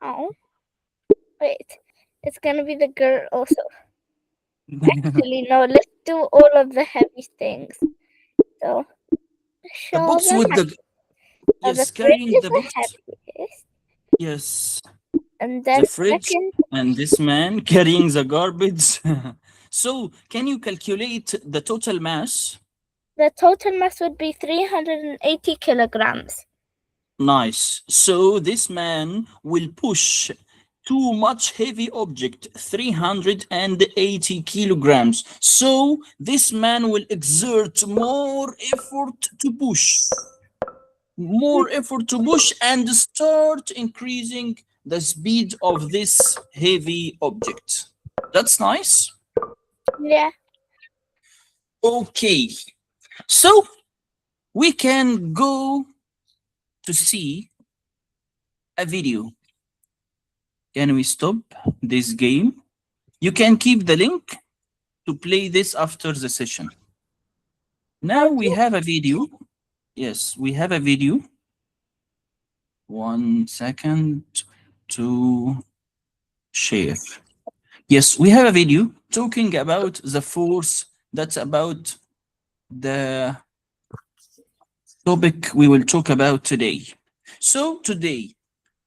now. Wait, it's gonna be the girl also. Actually, no, let's do all of the heavy things. So, The show box them. with the The yes, fridge carrying is the the box. heaviest. Yes, And the then fridge second, and this man carrying the garbage. So, can you calculate the total mass? the total mass would be 380 kilograms. Nice. So this man will push too much heavy object, 380 kilograms. So this man will exert more effort to push and start increasing the speed of this heavy object. That's nice. Yeah. Okay. So we can go to see a video. Can we stop this game? You can keep the link to play this after the session. Now we have a video. Yes, we have a video. 1 second to share. Yes, we have a video talking about the force. That's about the topic we will talk about today. So today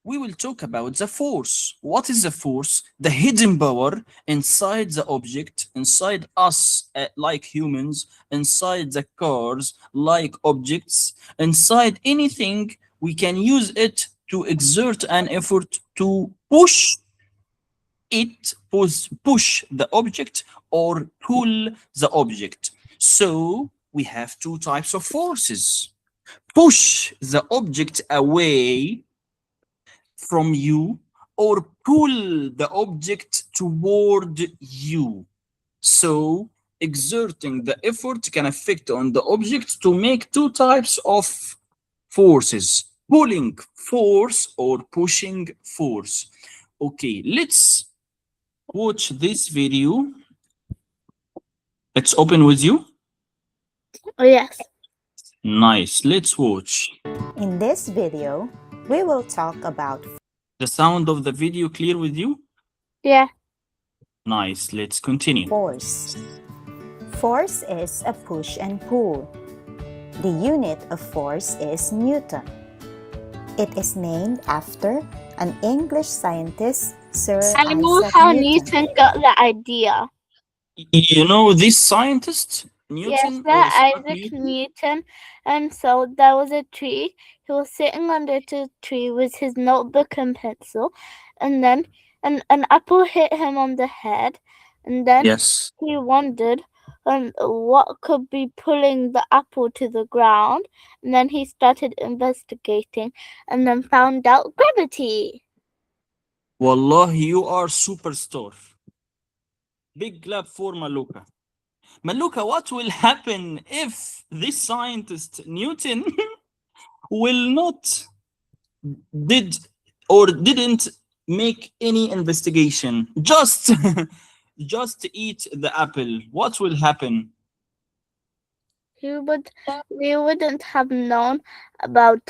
we will talk about the force. What is the force? The hidden power inside the object, inside us, like humans, inside the cars, like objects, inside anything. We can use it to exert an effort to push the object or pull the object. So we have two types of forces. Push the object away from you or pull the object toward you. So exerting the effort can affect on the object to make two types of forces: pulling force or pushing force. Okay, let's watch this video. It's open with you. Oh, yes. Nice, let's watch. In this video, we will talk about The sound of the video clear with you? Yeah. Nice, let's continue. force. Force is a push and pull. The unit of force is Newton. It is named after an English scientist, Sir I know Isaac how Newton. Newton got the idea. You know this scientist, Yes, Newton? Sir or Isaac Isaac Newton? Newton. And so there was a tree. He was sitting under the tree with his notebook and pencil, and then an apple hit him on the head, and then Yes. he wondered what could be pulling the apple to the ground, and then he started investigating, and then found out gravity. Wallah, you are superstar. Big clap for Maluka. Maluka, what will happen if this scientist, Newton, will not didn't make any investigation? Just eat the apple. What will happen? We wouldn't have known about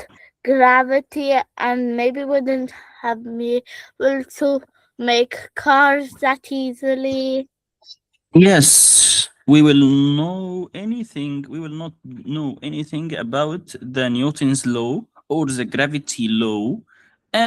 gravity, and maybe wouldn't have been able to make cars that easily. Yes, we will know anything. We will not know anything about the Newton's law or the gravity law,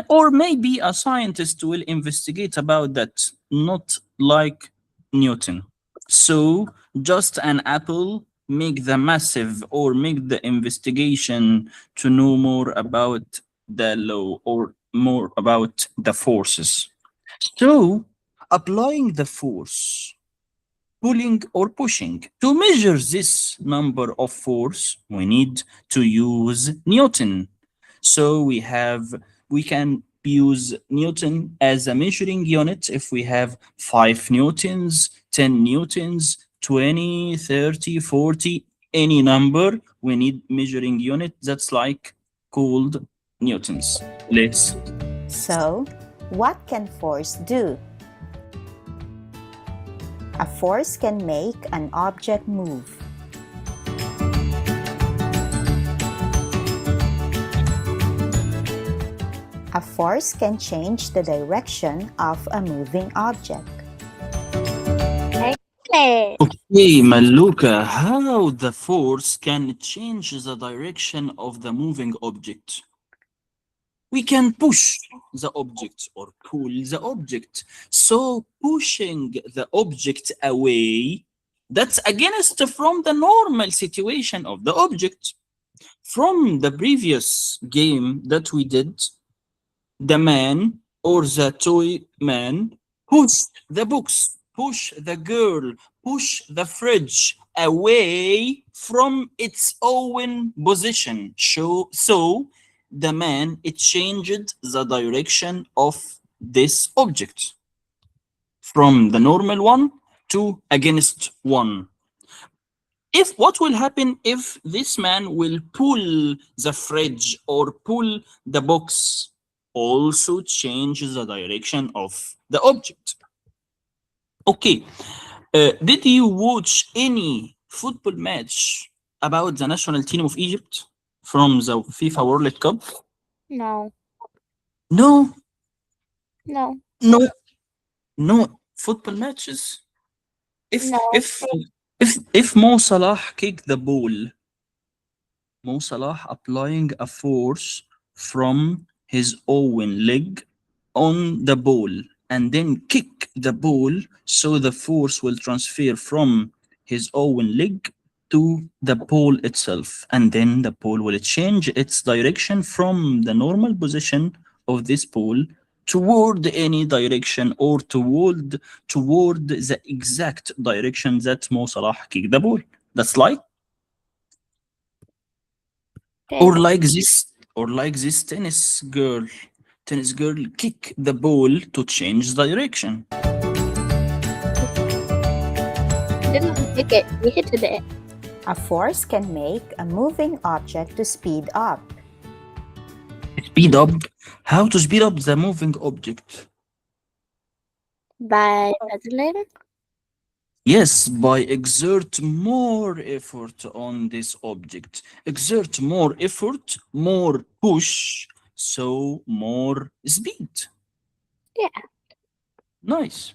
or maybe a scientist will investigate about that, not like Newton. So just an apple make the massive or make the investigation to know more about the law or more about the forces. So applying the force, pulling or pushing. To measure this number of force, we need to use Newton. So we can use Newton as a measuring unit if we have 5 newtons, 10 newtons, 20, 30, 40, any number, we need measuring unit that's like called newtons. Let's So, what can force do? A force can make an object move. A force can change the direction of a moving object. Okay. Okay, Maluka, how the force can change the direction of the moving object? We can push the object or pull the object. So pushing the object away, that's against from the normal situation of the object. From the previous game that we did, the man or the toy man pushed the books, push the girl, push the fridge away from its own position. So the man, it changed the direction of this object from the normal one to against one. If what will happen if this man will pull the fridge or pull the box, also changes the direction of the object. Okay, did you watch any football match about the national team of Egypt from the FIFA World Cup? No. No, No. no, no football matches. If No. if if Mo Salah kicked the ball, Mo Salah applying a force from his own leg on the ball and then kick the ball, so the force will transfer from his own leg to the pole itself, and then the pole will change its direction from the normal position of this pole toward any direction or toward the exact direction that Mo Salah kicked the ball. That's like Okay. or like this tennis girl kick the ball to change direction. Didn't kick it. We hit it. A force can make a moving object to speed up. Speed up? How to speed up the moving object? By pedaling. Yes, by exert more effort on this object. Exert more effort, more push, so more speed. Yeah. Nice.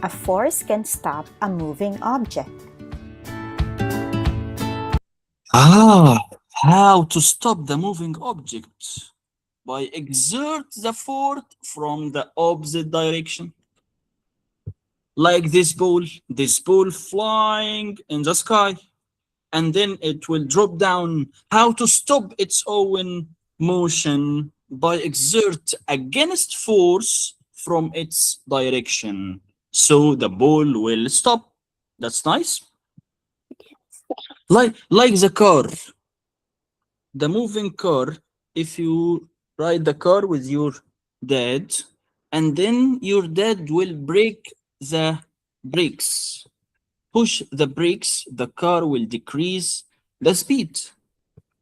A force can stop a moving object. How to stop the moving object? By exert the force from the opposite direction. Like this ball flying in the sky, and then it will drop down. How to stop its own motion? By exert against force from its direction, so the ball will stop. That's nice. Like the car, the moving car. If you ride the car with your dad, and then your dad will break the brakes, push the brakes, the car will decrease the speed,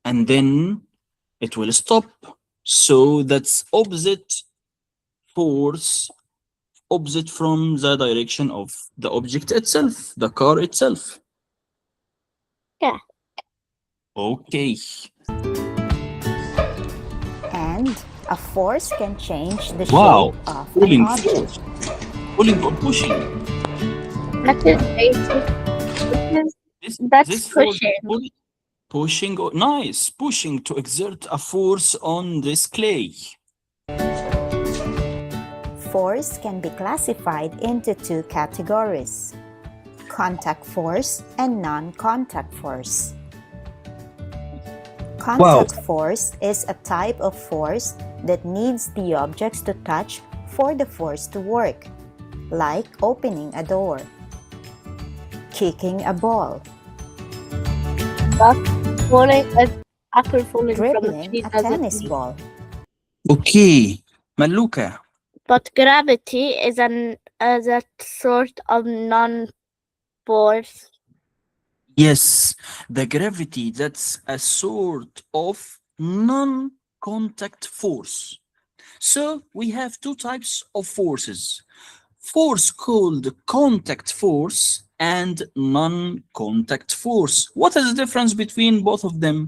and then it will stop. So that's opposite force, opposite from the direction of the object itself, the car itself. Yeah. Okay. And a force can change the Wow. shape of Pulling an object. force. Pulling or pushing. That is basic. That's This force pushing. pushing. Nice. Pushing to exert a force on this clay. Force can be classified into two categories: contact force and non-contact force. Contact force is a type of force that needs the objects to touch for the force to work, like opening a door, kicking a ball, But falling a apple falling from a dribbling tree a doesn't tennis mean- ball. Okay. Maluka. But gravity is a sort of non-force. Yes, the gravity, that's a sort of non-contact force. So we have two types of forces. Force called contact force and non-contact force. What is the difference between both of them?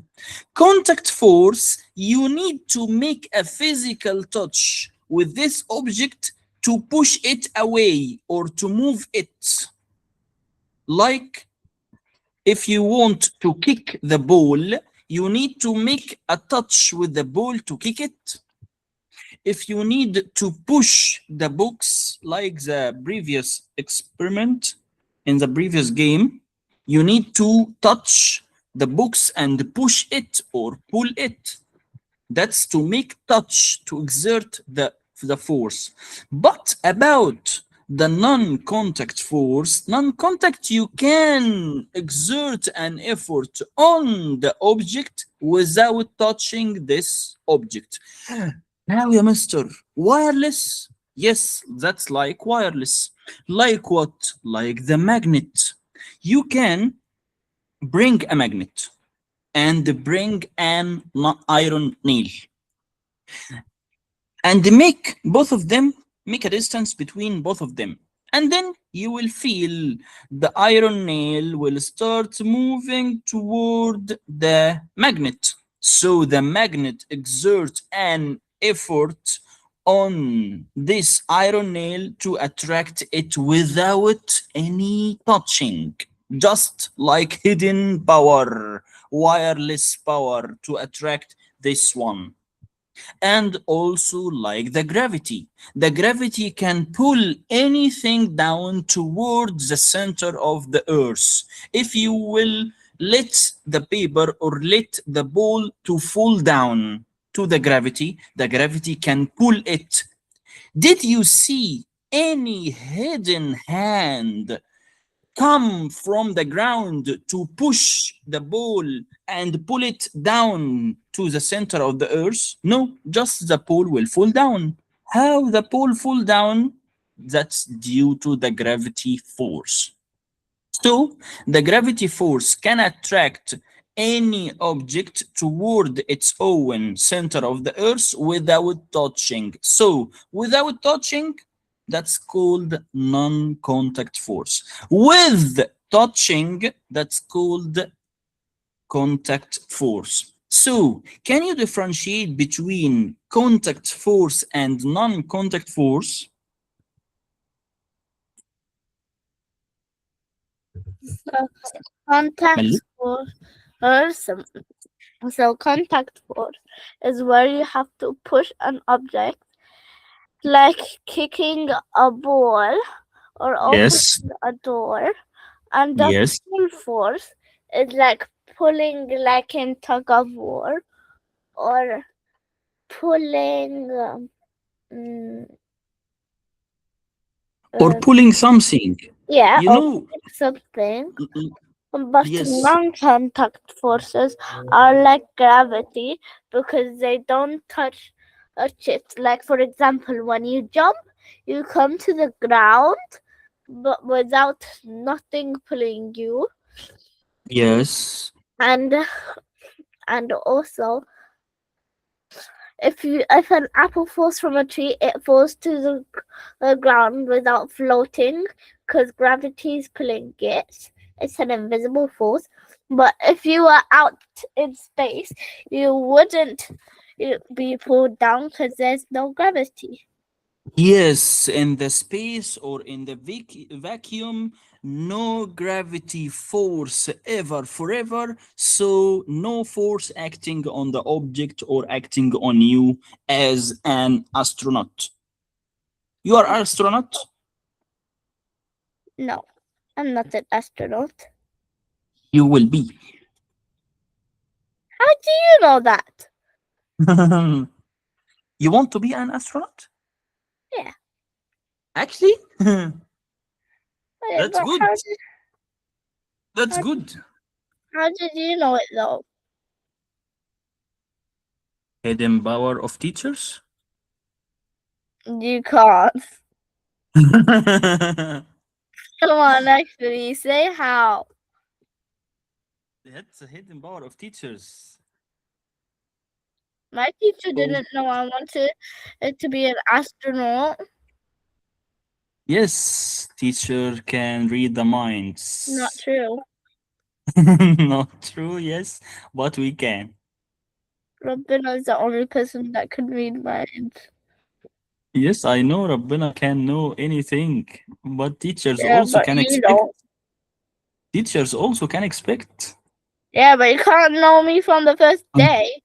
Contact force, you need to make a physical touch with this object to push it away or to move it. Like if you want to kick the ball, you need to make a touch with the ball to kick it. If you need to push the box, like the previous experiment in the previous game, you need to touch the box and push it or pull it. That's to make touch, to exert the force. But about the non-contact force, non-contact, you can exert an effort on the object without touching this object. Now, yeah, Mister, wireless? Yes, that's like wireless. Like what? Like the magnet. You can bring a magnet and bring an iron nail and make both of them, make a distance between both of them. And then you will feel the iron nail will start moving toward the magnet. So the magnet exerts an effort on this iron nail to attract it without any touching, just like hidden power, wireless power to attract this one. And also like the gravity can pull anything down towards the center of the earth. If you will let the paper or let the ball to fall down to the gravity can pull it. Did you see any hidden hand come from the ground to push the ball and pull it down to the center of the earth? No, just the ball will fall down. How the ball fall down? That's due to the gravity force. So the gravity force can attract any object toward its own center of the earth without touching. So without touching, that's called non-contact force. With touching, that's called contact force. So can you differentiate between contact force and non-contact force? Contact Mali? force. So contact force is where you have to push an object, like kicking a ball or Yes, opening a door, and the yes. pull force is like pulling, like in tug of war, or pulling mm, Or uh, pulling something. yeah, You or know, something. l- l- But yes, non-contact forces are like gravity because they don't touch it. Like for example, when you jump, you come to the ground, but without nothing pulling you. yes. And also, if an apple falls from a tree, it falls to the ground without floating because gravity is pulling it. It's an invisible force. But if you were out in space, you wouldn't be pulled down because there's no gravity. Yes, in the space or in the vacuum, no gravity force ever, forever. So no force acting on the object or acting on you as an astronaut. You are astronaut? No, I'm not an astronaut. You will be. How do you know that? You want to be an astronaut? Yeah. Actually, Okay, that's but good. That's how, good. how did you know it though? Hidden power of teachers. You can't. Come on, actually, say how. That's a hidden power of teachers. My teacher Oh, didn't know I wanted to be an astronaut. Yes, teacher can read the minds. Not true. Not true, yes, but we can. Rabbina is the only person that can read minds. Yes, I know Rabbina can know anything, but teachers Yeah, also but can you expect. don't. Teachers also can expect. Yeah, but you can't know me from the first day.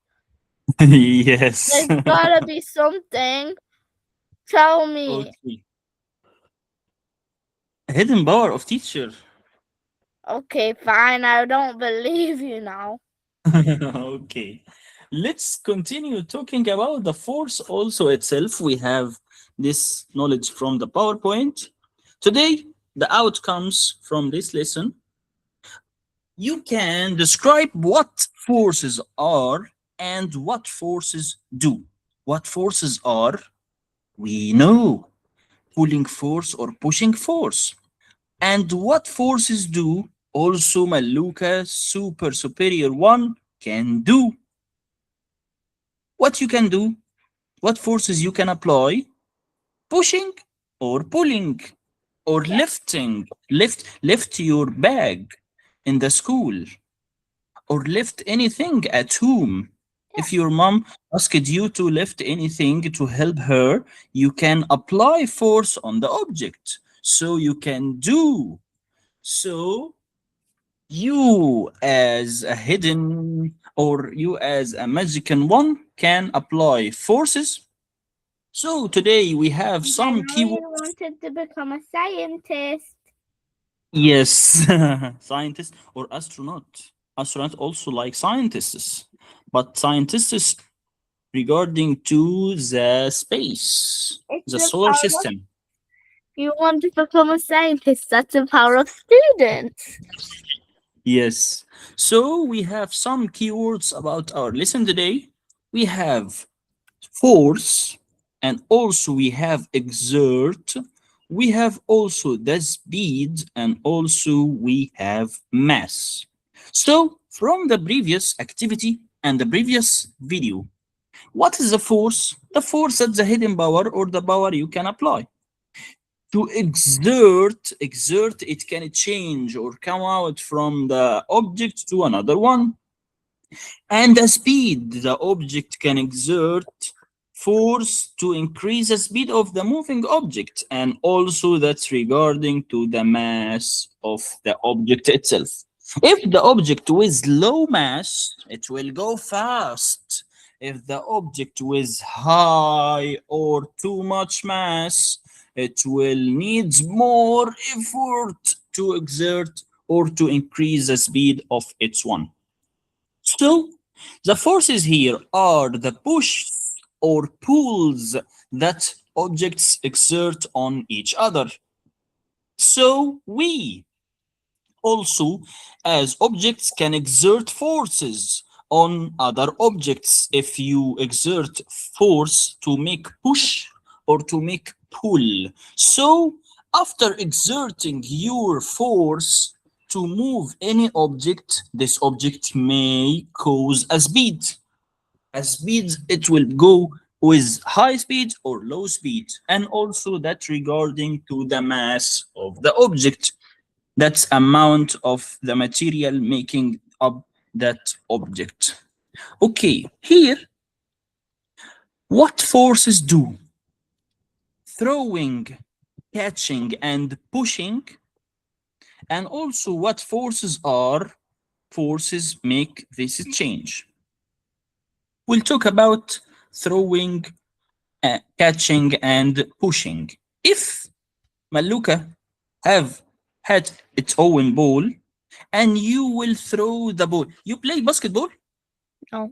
Yes. There's gotta be something. Tell me. Okay. Hidden power of teacher. Okay, fine. I don't believe you now. Okay. Let's continue talking about the force also itself. We have this knowledge from the PowerPoint. Today, the outcomes from this lesson, you can describe what forces are and what forces do. What forces are, we know, pulling force or pushing force. And what forces do, also Maluka super superior one can do. What you can do, what forces you can apply, pushing or pulling or Yeah. lifting, lift your bag in the school or lift anything at home. If Yes. your mom asked you to lift anything to help her, you can apply force on the object. So you can do. So you as a hidden or you as a magical one can apply forces. So today we have I some know you keywords. wanted to become a scientist. Yes, scientist or astronaut. Astronaut also like scientists, but scientists regarding to the space, It's the the solar power of system. you want to become a scientist. That's the power of students. Yes. So we have some keywords about our lesson today. We have force, and also we have exert. We have also the speed, and also we have mass. So from the previous activity and the previous video, what is the force? The force is the hidden power or the power you can apply. To exert, it can change or come out from the object to another one. And the speed, the object can exert force to increase the speed of the moving object, and also that's regarding to the mass of the object itself. If the object with low mass, it will go fast. If the object with high or too much mass, it will need more effort to exert or to increase the speed of its one. So the forces here are the push or pulls that objects exert on each other. So we also, as objects, can exert forces on other objects. If you exert force to make push or to make pull. So after exerting your force to move any object, this object may cause a speed. A speed, it will go with high speed or low speed, and also that regarding to the mass of the object. That's amount of the material making up that object. Okay, here, what forces do? Throwing, catching, and pushing. And also what forces are? Forces make this change. We'll talk about throwing, catching, and pushing. If Maluka have had its own ball and you will throw the ball. You play basketball, No.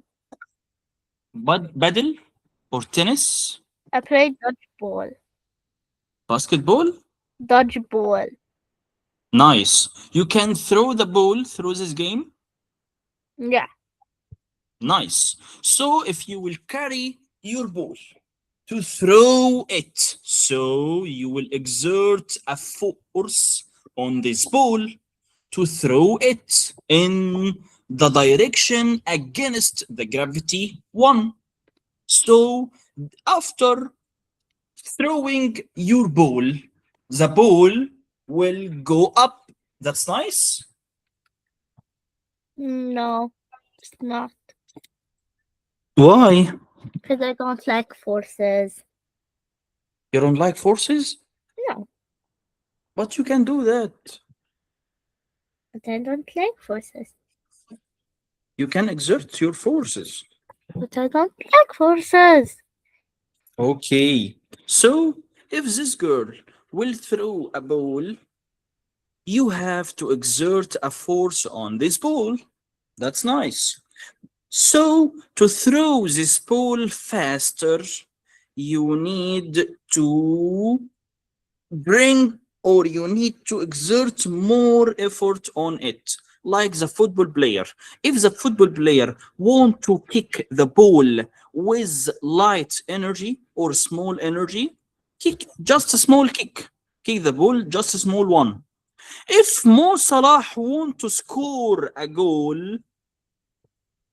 but paddle or tennis, I played dodgeball. basketball. Dodgeball. Nice. You can throw the ball through this game. Yeah. Nice. So if you will carry your ball to throw it, so you will exert a force on this ball to throw it in the direction against the gravity one. So after throwing your ball, the ball will go up. That's nice. No, it's not. Why? Because I don't like forces. You don't like forces? No, But you can do that. but I don't like forces. You can exert your forces. But I don't like forces. Okay. So, if this girl will throw a ball, you have to exert a force on this ball. That's nice. So, to throw this ball faster, you need to bring or you need to exert more effort on it. Like the football player. If the football player want to kick the ball with light energy or small energy, kick just a small kick. Kick the ball, just a small one. If Mo Salah want to score a goal,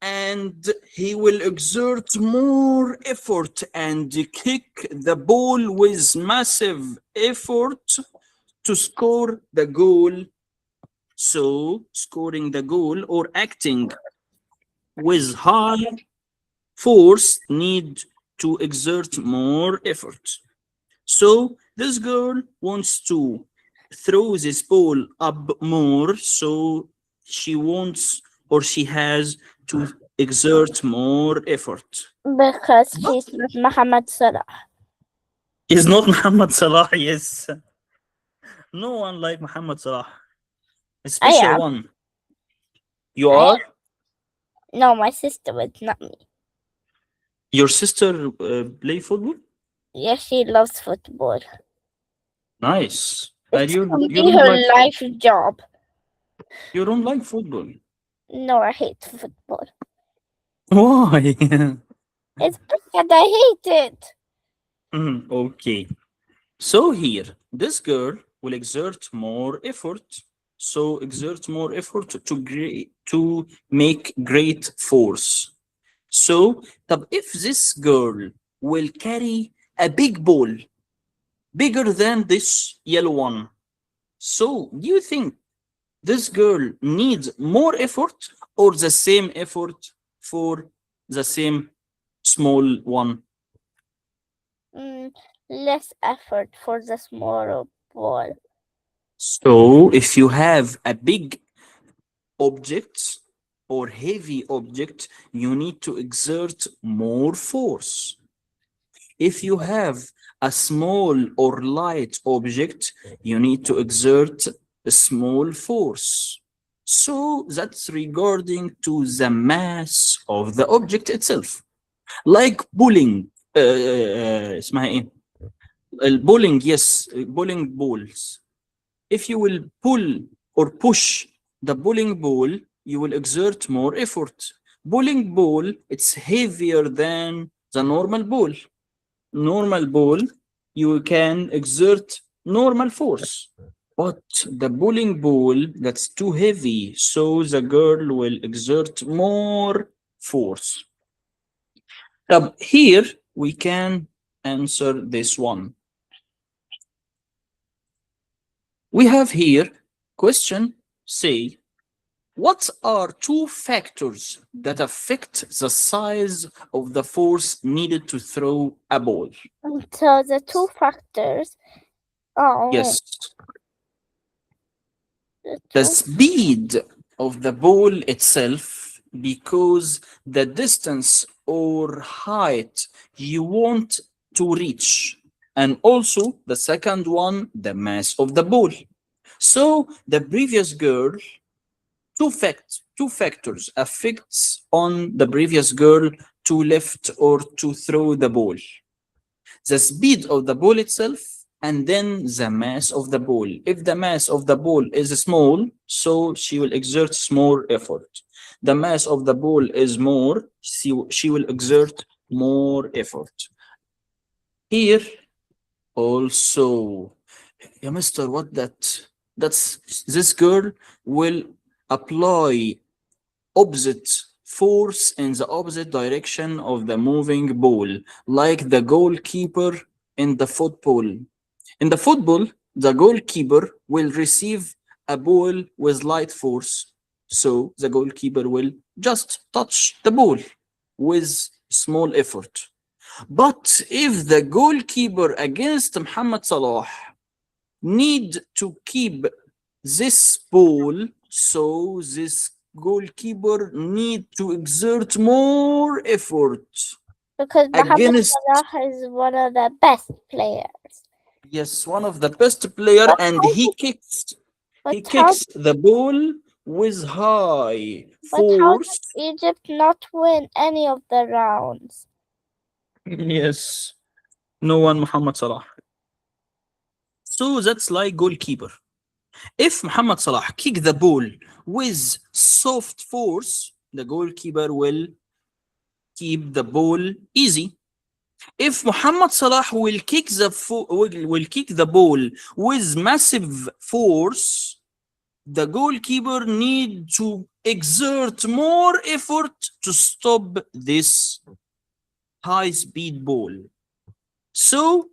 and he will exert more effort and kick the ball with massive effort to score the goal. So, scoring the goal or acting with high force need to exert more effort. So, this girl wants to throw this ball up more, so she wants or she has to exert more effort. Because he's not Muhammad Salah. Is not Muhammad Salah, yes. No one like Muhammad Salah. A I special am. one. You I are? No, my sister was not me. Your sister play football? Yeah, she loves football. Nice. And It's you gonna you be don't her like life job. you don't like football. No, I hate football. Why? It's because I hate it. Okay. So here, this girl will exert more effort. So exert more effort to make great force. So, if this girl will carry a big ball, bigger than this yellow one, so do you think this girl needs more effort or the same effort for the same small one? Mm, less effort for the smaller ball. So, if you have a big object or heavy object, you need to exert more force. If you have a small or light object, you need to exert a small force. So that's regarding to the mass of the object itself. Like bowling. اسمها ايه؟ Bowling, yes, bowling balls. If you will pull or push the bowling ball, you will exert more effort. Bowling ball, it's heavier than the normal ball. Normal ball, you can exert normal force. But the bowling ball, that's too heavy, so the girl will exert more force. Here, we can answer this one. We have here question say, what are two factors that affect the size of the force needed to throw a ball? So the two factors are Yes, the the two speed of the ball itself, because the distance or height you want to reach, and also the second one, the mass of the ball. So the previous girl, two factors affects on the previous girl to lift or to throw the ball: the speed of the ball itself, and then the mass of the ball. If the mass of the ball is small, so she will exert small effort. The mass of the ball is more, she will exert more effort. Here also, yeah, Mister, what that? That's this girl will apply opposite force in the opposite direction of the moving ball, like the goalkeeper in the football. In the football, the goalkeeper will receive a ball with light force. So the goalkeeper will just touch the ball with small effort. But if the goalkeeper against Muhammad Salah need to keep this ball, so this goalkeeper need to exert more effort Because Mohamed against, Salah is one of the best players. yes, one of the best player, But and how did, he but how kicks the ball with high but how force. did Egypt not win any of the rounds? Yes, no one Muhammad Salah. So that's like goalkeeper. If Muhammad Salah kick the ball with soft force, the goalkeeper will keep the ball easy. If Muhammad Salah will will kick the ball with massive force, the goalkeeper need to exert more effort to stop this high speed ball. So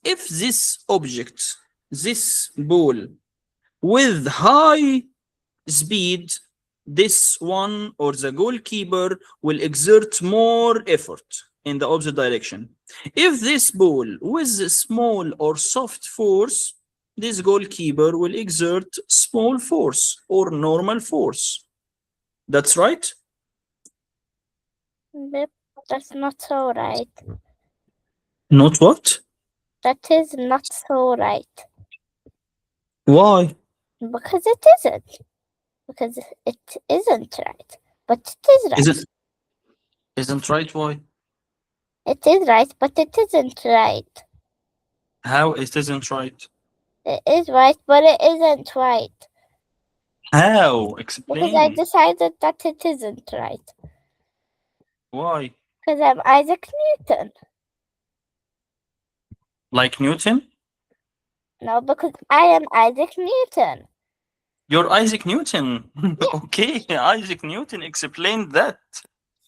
if this object, this ball with high speed, this one or the goalkeeper will exert more effort in the opposite direction. If this ball with a small or soft force, this goalkeeper will exert small force or normal force. That's right? Yep, that's not so right. Not what? That is not so right. Why? Because it isn't. Because it isn't right. But it is right. Isn't right? Why? It is right, but it isn't right. How it isn't right? It is right, but it isn't right. How? Because I Explain. decided that it isn't right. Why? Because I'm Isaac Newton. Like Newton? No, because I am Isaac Newton. You're Isaac Newton. Okay, Isaac Newton explained that.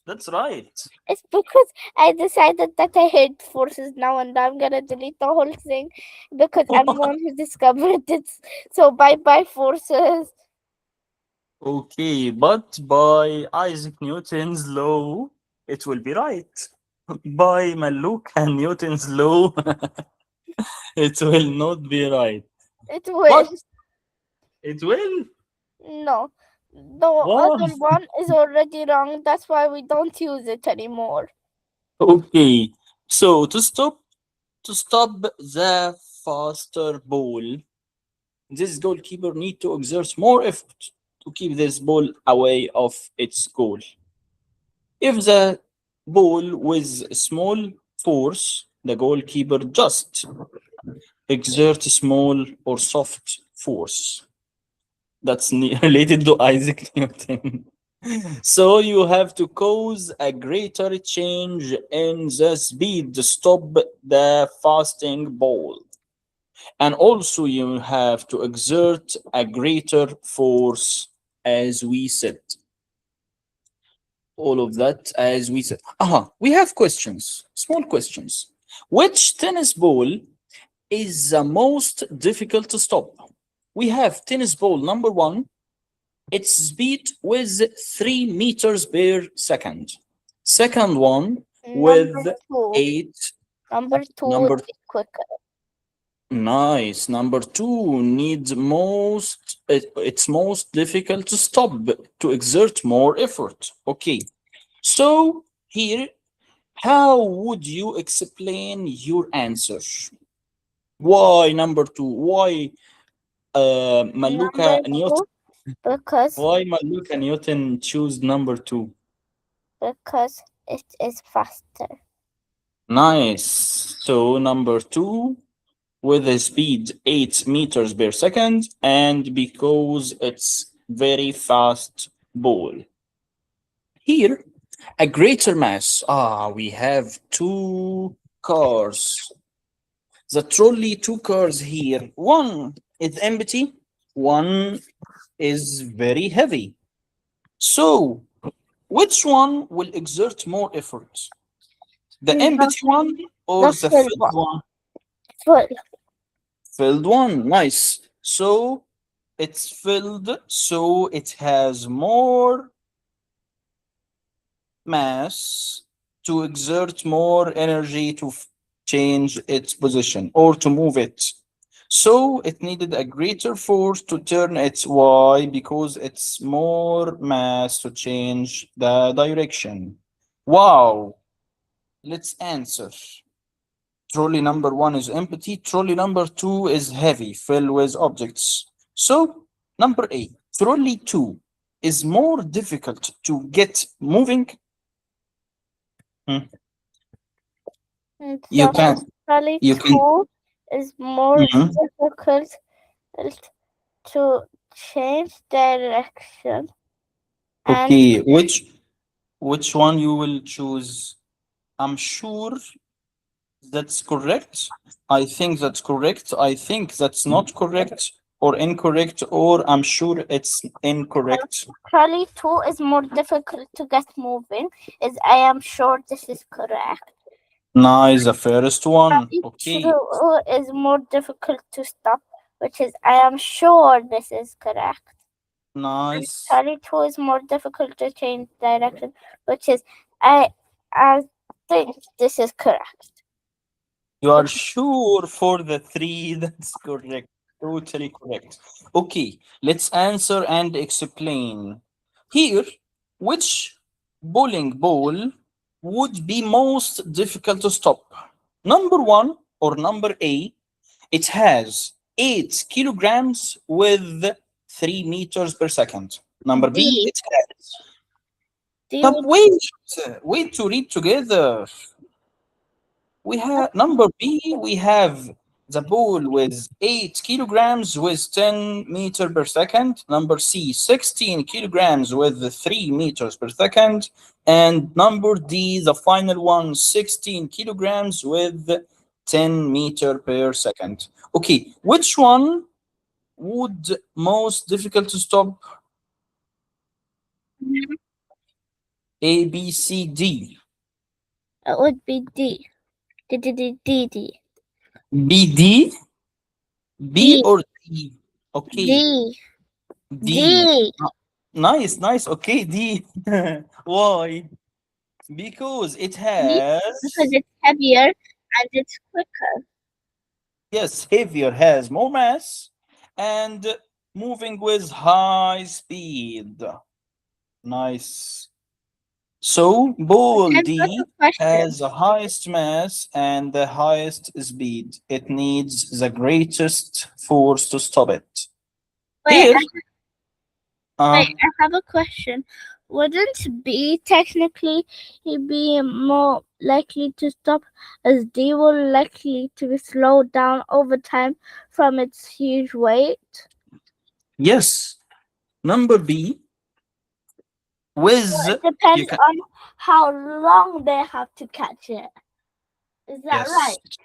That's right. It's because I decided that I hate forces now and I'm gonna delete the whole thing because I'm the one who discovered it. So bye bye forces. Okay, but by Isaac Newton's law, it will be right. By Maluk and Newton's law, it will not be right. It will. But it will. No. The Why? other one is already wrong. That's why we don't use it anymore. Okay. So to stop the faster ball, this goalkeeper need to exert more effort to keep this ball away of its goal. If the ball with small force, the goalkeeper just exert small or soft force. That's related to Isaac Newton. So you have to cause a greater change in the speed to stop the fasting ball. And also you have to exert a greater force, as we said. All of that, as we said. We have questions, small questions. Which tennis ball is the most difficult to stop? We have tennis ball number one. Its speed with 3 meters per second. Second one with Number two. 8. Number two Number would be quicker. Nice. Number two needs it's most difficult to stop, to exert more effort. Okay. So here, how would you explain your answer? Why number two? Why Maluka Number Newton? two, because Why Maluka Newton choose number two? it is faster. Nice. So number two with a speed 8 meters per second, and because it's very fast ball. Here, a greater mass. We have two cars. The trolley, two cars here. One is empty, one is very heavy. So, which one will exert more effort? The empty one or the full filled one? Full. Filled one. Nice. So it's filled, so it has more mass to exert more energy to change its position or to move it. So it needed a greater force to turn its Y because it's more mass to change the direction. Wow. Let's answer. Trolley number one is empty. Trolley number two is heavy, filled with objects. So, number A, trolley two is more difficult to get moving. Hmm. You So can, trolley you can. 2 is more Mhm. difficult to change direction. And Okay, which one you will choose? I'm sure that's correct. I think that's correct. I think that's not correct or incorrect, or I'm sure it's incorrect. trolley 2 is more difficult to get moving. Is I am sure this is correct. Nice, the first one. Trolley Okay, 2 is more difficult to stop, which is I am sure this is correct. And nice. trolley 2 is more difficult to change direction, which is I think this is correct. You are sure for the three? That's correct. Totally correct. Okay, let's answer and explain. Here, which bowling ball would be most difficult to stop? Number one or number A, it has 8 kilograms with 3 meters per second. Number B, D. it has. D But would wait to read together. We have number B, we have the ball with 8 kilograms with 10 meter per second. Number C, 16 kilograms with 3 meters per second. And number D, the final one, 16 kilograms with 10 meter per second. Okay, which one would most difficult to stop? A, B, C, D. it would be D. D D D D D. B, D, B D or D? Okay, D D. D. Nice, nice. Okay, D. Why? Because it D because has, it's heavier and it's quicker. yes, heavier, has more mass and moving with high speed. Nice. So, ball I've got a D question. has the highest mass and the highest speed. It needs the greatest force to stop it. Wait, Here, uh, I have a question. Wouldn't B technically be more likely to stop as D will likely to slow down over time from its huge weight? yes, number B with, It you depends can, on how long they have to catch it. Is that yes. right?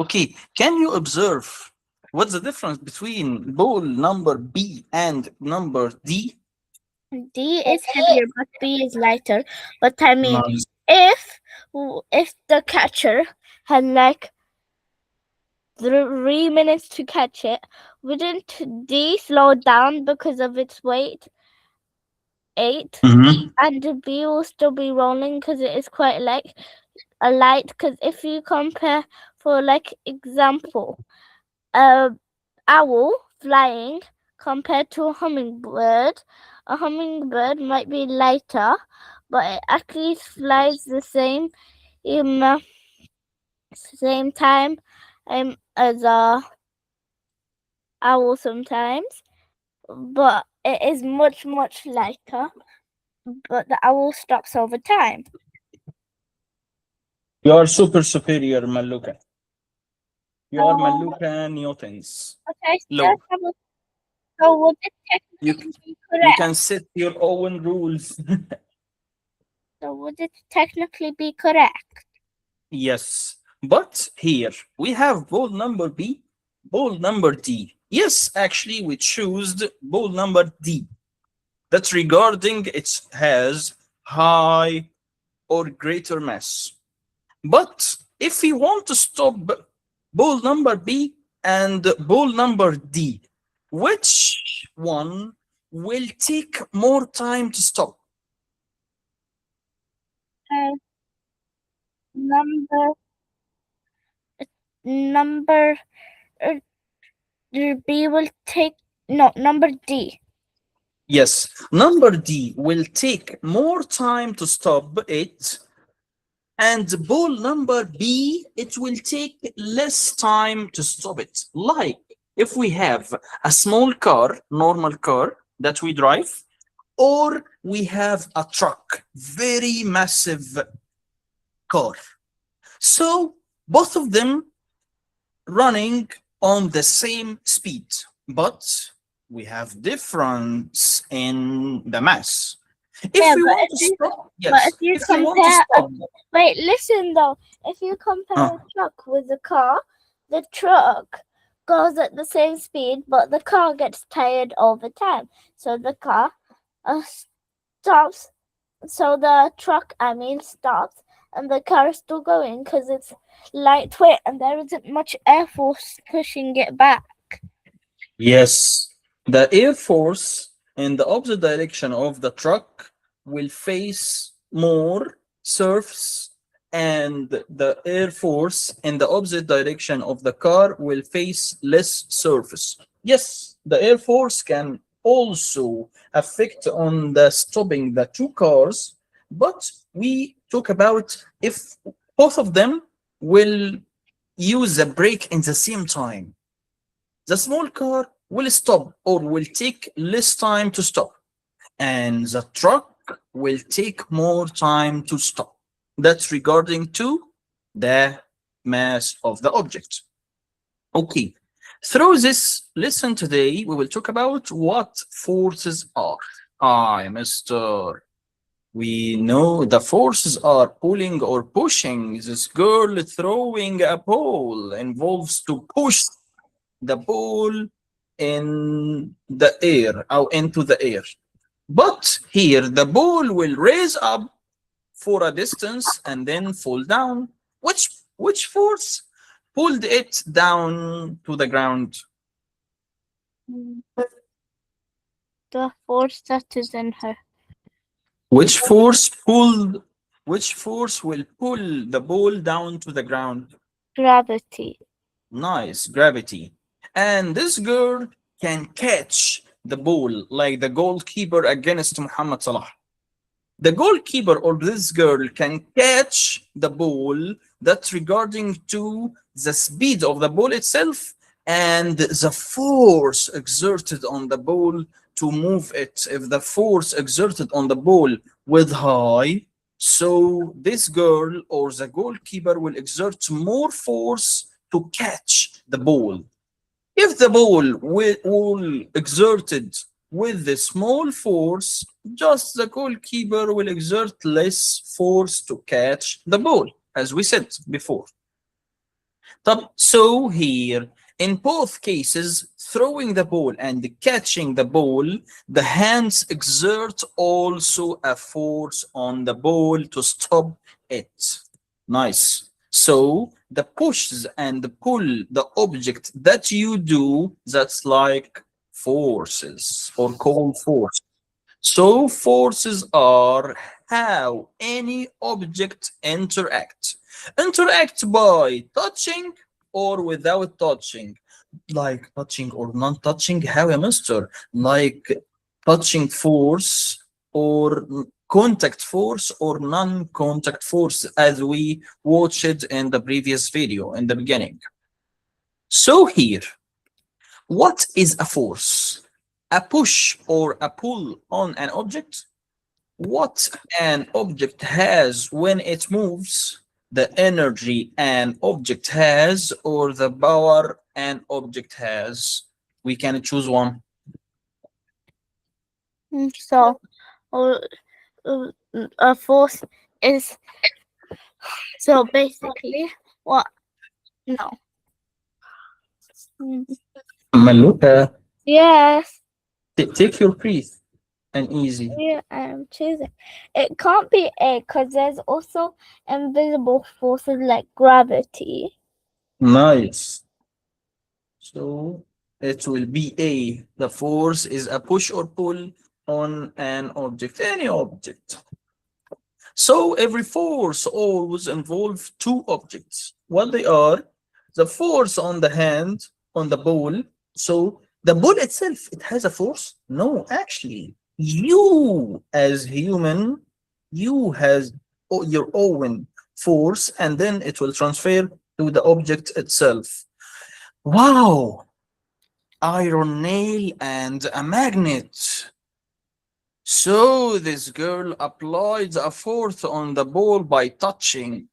Okay, can you observe what's the difference between ball number B and number D? D is heavier, but B is lighter. But I mean, Nice. if if the catcher had like 3 minutes to catch it, wouldn't D slow down because of its weight, 8, Mhm. and B will still be rolling because it is quite like a light? Because if you compare, for like example, a owl flying compared to a hummingbird might be lighter, but it actually flies the um, same time as a owl sometimes, but it is much lighter. But the owl stops over time. You are super superior, Maluka. You are So, Maluka Newtons. but I still Low. have a. So would it You technically be you correct? can set your own rules. So would it technically be correct? Yes. But here we have ball number B, ball number D. Yes, actually we choose ball number D. That's regarding it has high or greater mass. But if we want to stop ball number B, and ball number D. Which one will take more time to stop? Uh, number number uh, B will take no number D. Yes, number D will take more time to stop it, and ball number B, it will take less time to stop it. Like if we have a small car, normal car that we drive, or we have a truck, very massive car. So both of them running on the same speed, but we have difference in the mass. If Yeah, we but want if to you stop, but yes. if you If we want to compare stop, wait, listen though. If you compare uh, a truck with a car, the truck goes at the same speed, but the car gets tired over time. So the car stops. So the truck, I mean, stops, and the car is still going because it's lightweight and there isn't much air force pushing it back. yes, the air force in the opposite direction of the truck will face more surface, and the air force in the opposite direction of the car will face less surface. Yes, the air force can also affect on the stopping the two cars, but we talk about if both of them will use a brake in the same time, the small car will stop or will take less time to stop, and the truck will take more time to stop. That's regarding to the mass of the object. Okay. Through this lesson today, we will talk about what forces are. Hi, Mr. We know the forces are pulling or pushing. This girl throwing a ball involves to push the ball in the air or into the air. But here the ball will raise up for a distance and then fall down. Which force pulled it down to the ground? The force that is in her. Which force pulled which force will pull the ball down to the ground? Gravity. Nice, gravity. And this girl can catch the ball like the goalkeeper against Muhammad Salah. The goalkeeper or this girl can catch the ball. That's regarding to the speed of the ball itself and the force exerted on the ball to move it. If the force exerted on the ball with high, so this girl or the goalkeeper will exert more force to catch the ball. If the ball will exerted with the small force, just the goalkeeper will exert less force to catch the ball, as we said before. So here, in both cases, throwing the ball and catching the ball, the hands exert also a force on the ball to stop it. Nice. So the pushes and the pull, the object that you do, that's like forces or called force. So forces are how any object interact by touching or without touching, like touching or non-touching. How, a mister? Like touching force or contact force or non-contact force, as we watched in the previous video in the beginning. So here, what is a force? A push or a pull on an object? What an object has when it moves, the energy an object has, or the power an object has. We can choose one. So, uh, a force is so basically what? No. Mm, Maluka, Yes. take your breath and easy. Yeah, I'm choosing. It can't be A because there's also invisible forces like gravity. Nice. So it will be A. The force is a push or pull on an object, any object. So every force always involves two objects. What they are? The force on the hand, on the ball. So the ball itself, it has a force? No, actually, you as human, you has your own force, and then it will transfer to the object itself. Wow! Iron nail and a magnet. So this girl applied a force on the ball by touching,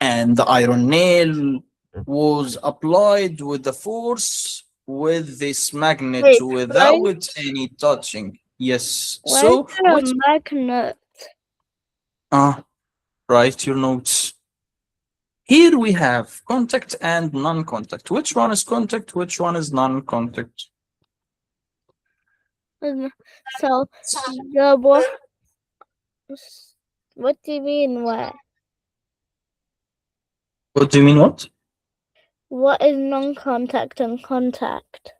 and the iron nail was applied with the force with this magnet Wait, without any touching. Yes. why is So there a which magnet? write your notes. Here we have contact and non-contact. Which one is contact? Which one is non-contact? So the what do you mean where? What do you mean what? What is non-contact and contact?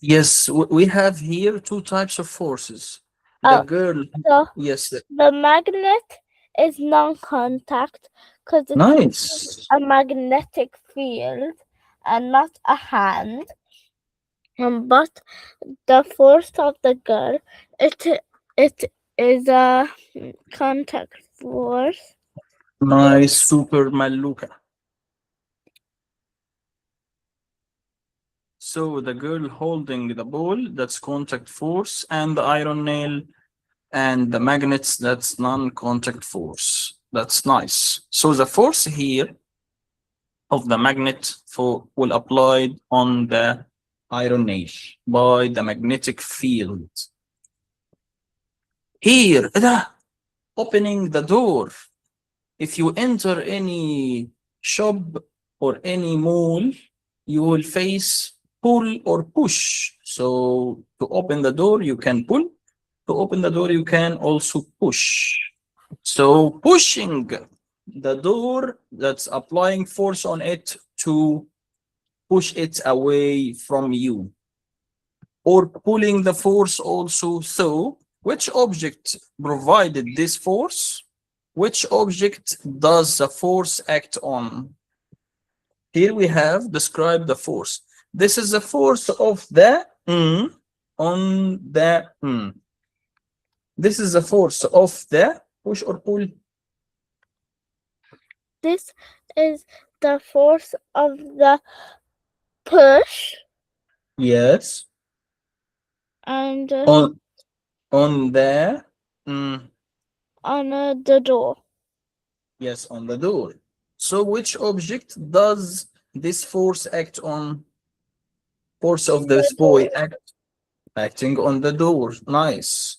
Yes, we have here two types of forces. The Oh, girl, so yes, the magnet is non-contact because it's nice. a magnetic field and not a hand. But the force of the girl, it is a contact force. Nice, super maluka. So the girl holding the ball, that's contact force, and the iron nail and the magnets, that's non-contact force. That's nice. So the force here of the magnet for will applied on the iron nail by the magnetic field. Here, opening the door. If you enter any shop or any mall, you will face pull or push. So to open the door, you can pull. To open the door, you can also push. So pushing the door, that's applying force on it to push it away from you. Or pulling the force also. So which object provided this force? Which object does the force act on? Here we have described the force. This is the force of the on the This is the force of the push or pull. This is the force of the push Yes. and On the mm, on the door. yes, on the door. So which object does this force act on? Force of this boy acting on the door. Nice.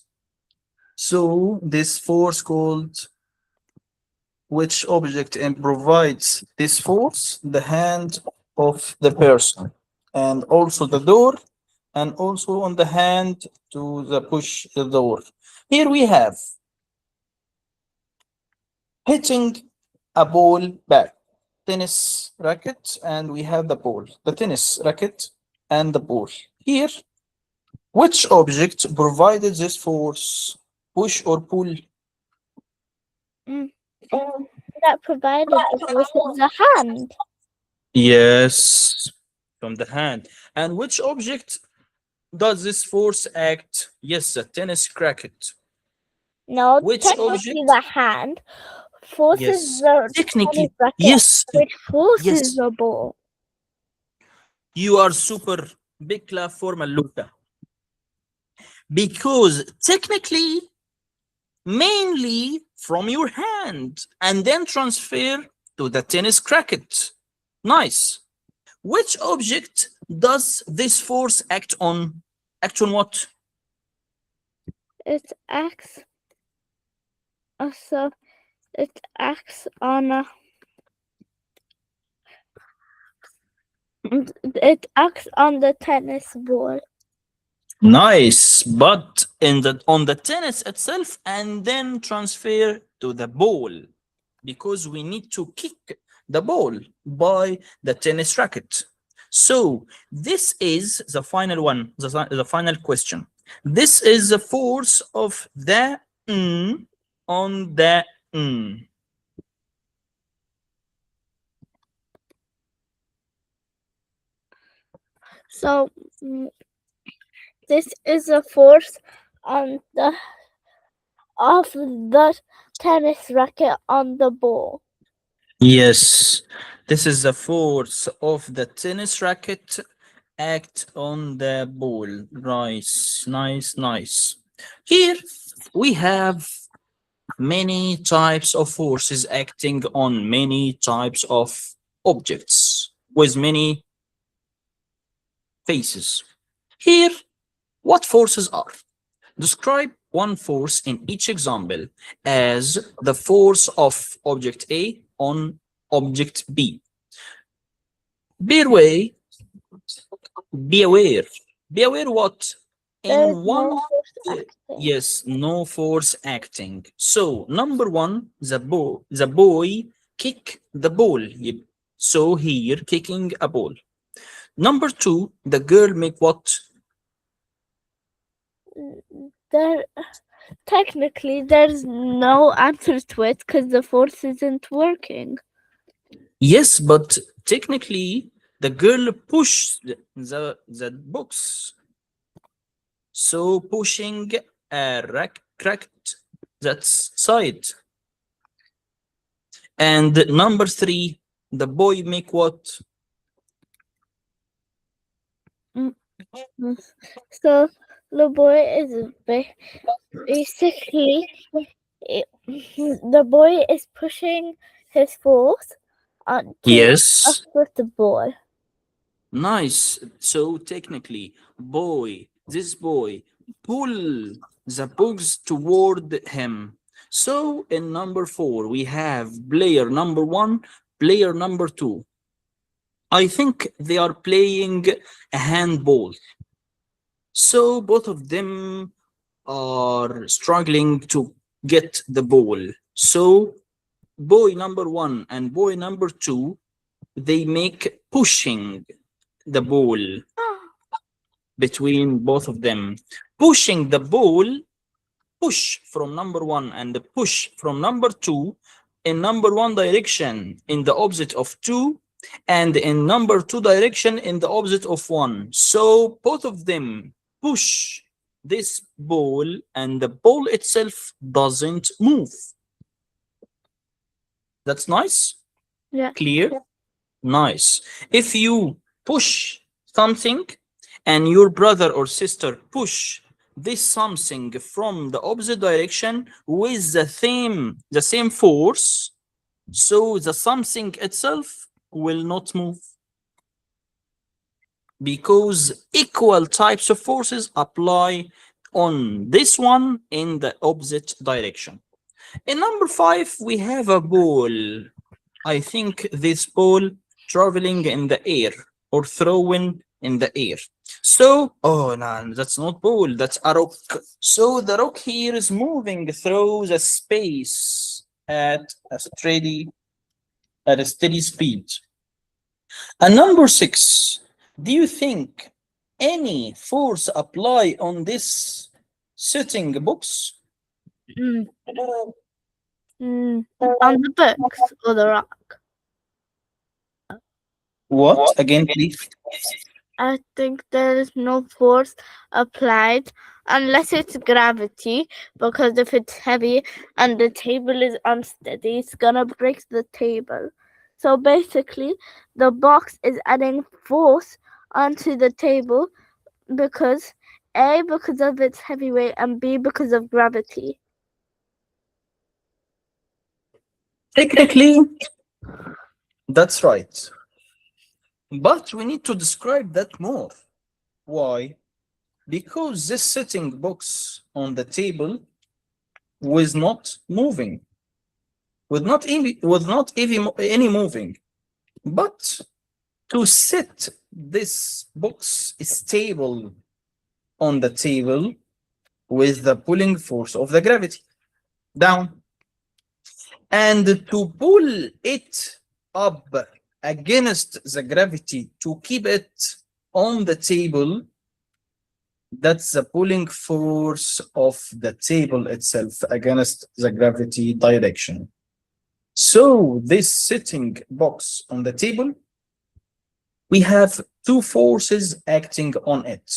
So this force called which object and provides this force? The hand of the person, and also the door, and also on the hand to the push the door. Here we have hitting a ball back, tennis racket, and we have the ball, the tennis racket and the ball. Here, which object provided this force? Push or pull? That provided the force of the hand. Yes, from the hand. And which object does this force act? Yes, the tennis racket. No, Which technically object? the hand forces Yes, the technically, tennis racket, yes, which forces yes. the ball. You are super. Big clap for Maluka. Because technically, mainly from your hand, and then transfer to the tennis racket. Nice. Which object does this force act on? Act on what? It acts. So it acts on a. It acts on the tennis ball. Nice, but in the on the tennis itself, and then transfer to the ball, because we need to kick the ball by the tennis racket. So this is the final one, the final question. This is the force of the on the So this is a force on the of the tennis racket on the ball. Yes, this is the force of the tennis racket act on the ball. Nice, nice, nice. Here we have many types of forces acting on many types of objects with many faces. Here, what forces are? Describe one force in each example as the force of object A on object B. Be aware, be aware, be aware what? There is In no one, force acting. yes, no force acting. So number one, the boy kick the ball. Yep. So here, kicking a ball. Number two, the girl make what? There technically there's no answer to it because the force isn't working. Yes, but technically the girl pushed the box. So pushing a rack cracked that side. And number three, the boy make what? So the boy is basically the boy is pushing his force onto Yes. with the ball. Nice. So technically, this boy pull the box toward him. So in number four, we have player number one, player number two. I think they are playing a handball. So both of them are struggling to get the ball. So boy number one and boy number two, they make pushing the ball between both of them. Pushing the ball, push from number one and the push from number two in number one direction in the opposite of two, and in number two direction in the opposite of one. So both of them push this ball and the ball itself doesn't move. That's nice? Yeah. Clear? Nice. If you push something and your brother or sister push this something from the opposite direction with the same force, so the something itself will not move because equal types of forces apply on this one in the opposite direction. In number five, we have a ball. I think this ball traveling in the air or throwing in the air. So, oh no, that's not ball, that's a rock. So the rock here is moving through the space at a steady speed. And number six, do you think any force apply on this sitting box? On the books or the rock? What? Again, please. I think there is no force applied unless it's gravity, because if it's heavy and the table is unsteady, it's gonna break the table. So basically, the box is adding force onto the table because A, because of its heavy weight, and B, because of gravity. Technically, that's right. But we need to describe that more. Why? Because this sitting box on the table was not moving, was not even any moving. But to set this box stable on the table with the pulling force of the gravity down, and to pull it up against the gravity to keep it on the table, that's the pulling force of the table itself against the gravity direction. So this sitting box on the table, we have two forces acting on it.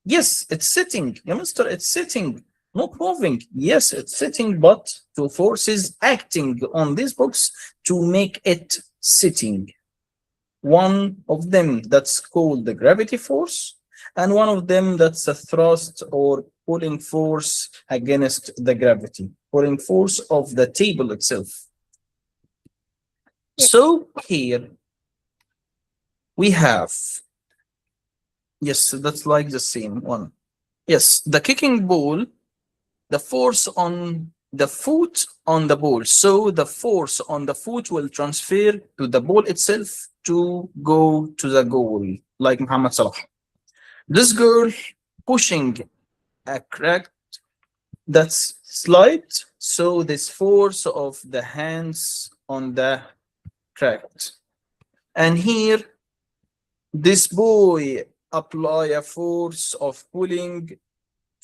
Yes, it's sitting. Yeah, mister, it's sitting, not moving. Yes, it's sitting, but two forces acting on this box to make it sitting. One of them that's called the gravity force, and one of them that's a thrust or pulling force against the gravity, pulling force of the table itself. Yeah. So here we have, yes, that's like the same one. Yes, the kicking ball, the force on the foot on the ball. So the force on the foot will transfer to the ball itself to go to the goal, like Muhammad Salah. This girl pushing a crack that's slide. So this force of the hands on the crack. And here, this boy apply a force of pulling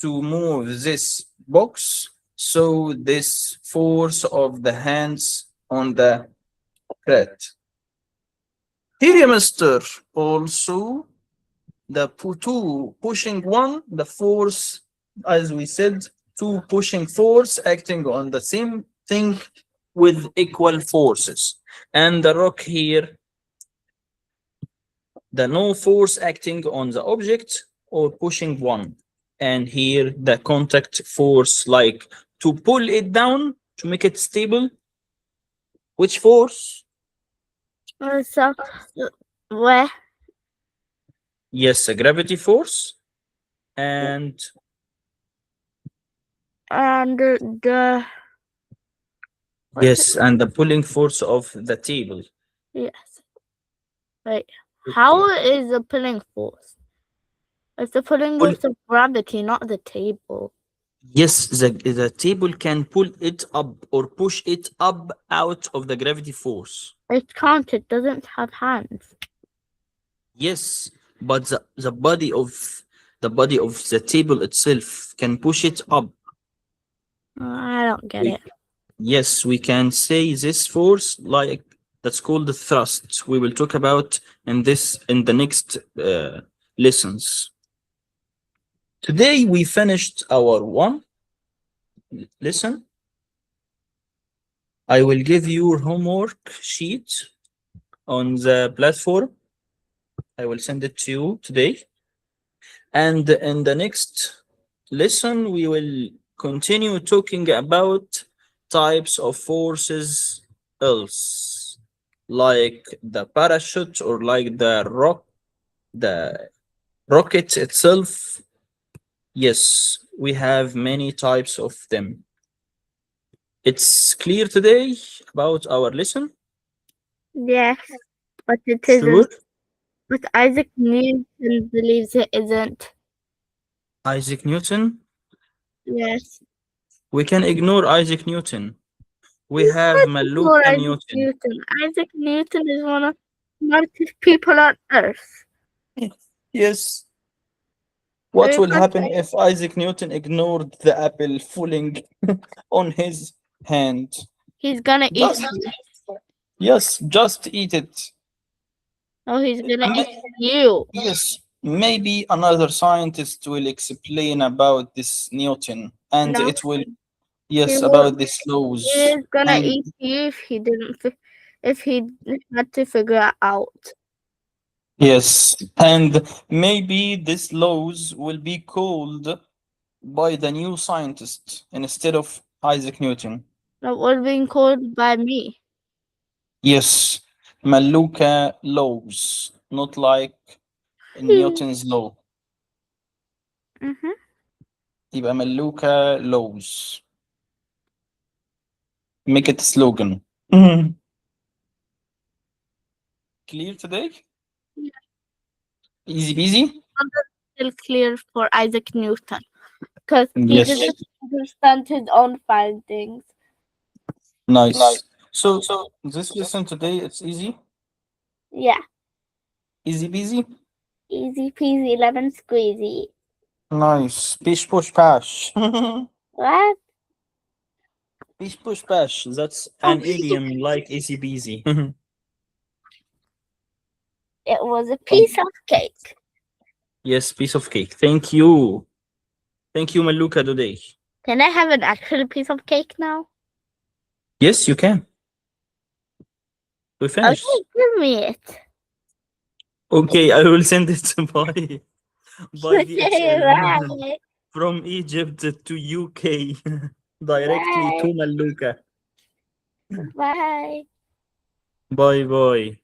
to move this box. So this force of the hands on the crack. Here, Mister, also the two pushing one, the force, as we said, two pushing force acting on the same thing with equal forces. And the rock here, the no force acting on the object or pushing one. And here the contact force, like to pull it down to make it stable. Which force? So, where? Yes, a gravity force. And The yes, and the pulling force of the table. yes. Wait. How is the pulling force? It's the pulling Pull- force of gravity, not the table. Yes, the table can pull it up or push it up out of the gravity force. It can't. It doesn't have hands. Yes, but the body of the table itself can push it up. I don't get We- it. Yes, we can say this force like that's called the thrust. We will talk about in the next lessons. Today we finished our one lesson. I will give you your homework sheet on the platform. I will send it to you today. And in the next lesson, we will continue talking about types of forces else, like the parachute or like the rocket itself. Yes, we have many types of them. It's clear today about our lesson? Yes, but it Sure. isn't. But Isaac Newton believes it isn't. Isaac Newton. Yes. We can ignore Isaac Newton. We You have can't ignore Maluka Isaac Newton. Newton. Isaac Newton is one of the smartest people on earth. Yes. So What you will can't happen if Isaac Newton ignored the apple falling on his hand? He's gonna eat Just you. yes, just eat it. Oh, he's gonna Ma- eat you. Yes, maybe another scientist will explain about this Newton, and No, it will he yes will. about these laws. He is gonna And eat you if he didn't. If he had to figure it out. yes, and maybe these laws will be called by the new scientist instead of Isaac Newton. That was being called by me. Yes, Maluka laws, not like Newton's law. Mm-hmm. يبقى Maluka laws. Make it a slogan. Clear today? Yeah. Easy peasy? Still clear for Isaac Newton because he Yes. doesn't understand his own findings. Nice. So this lesson today, it's easy. Yeah. Easy peasy. Easy peasy lemon squeezy. Nice. Bish push pash. What? Bish push pash. That's an idiom like easy peasy. It was a piece of cake. Yes, piece of cake. Thank you. Thank you, Maluka today. Can I have an actual piece of cake now? Yes, you can. We finished. Okay, give me it. Okay, I will send it by DHL Bye. from Egypt to UK directly Bye. to Maluka. Bye. Bye bye.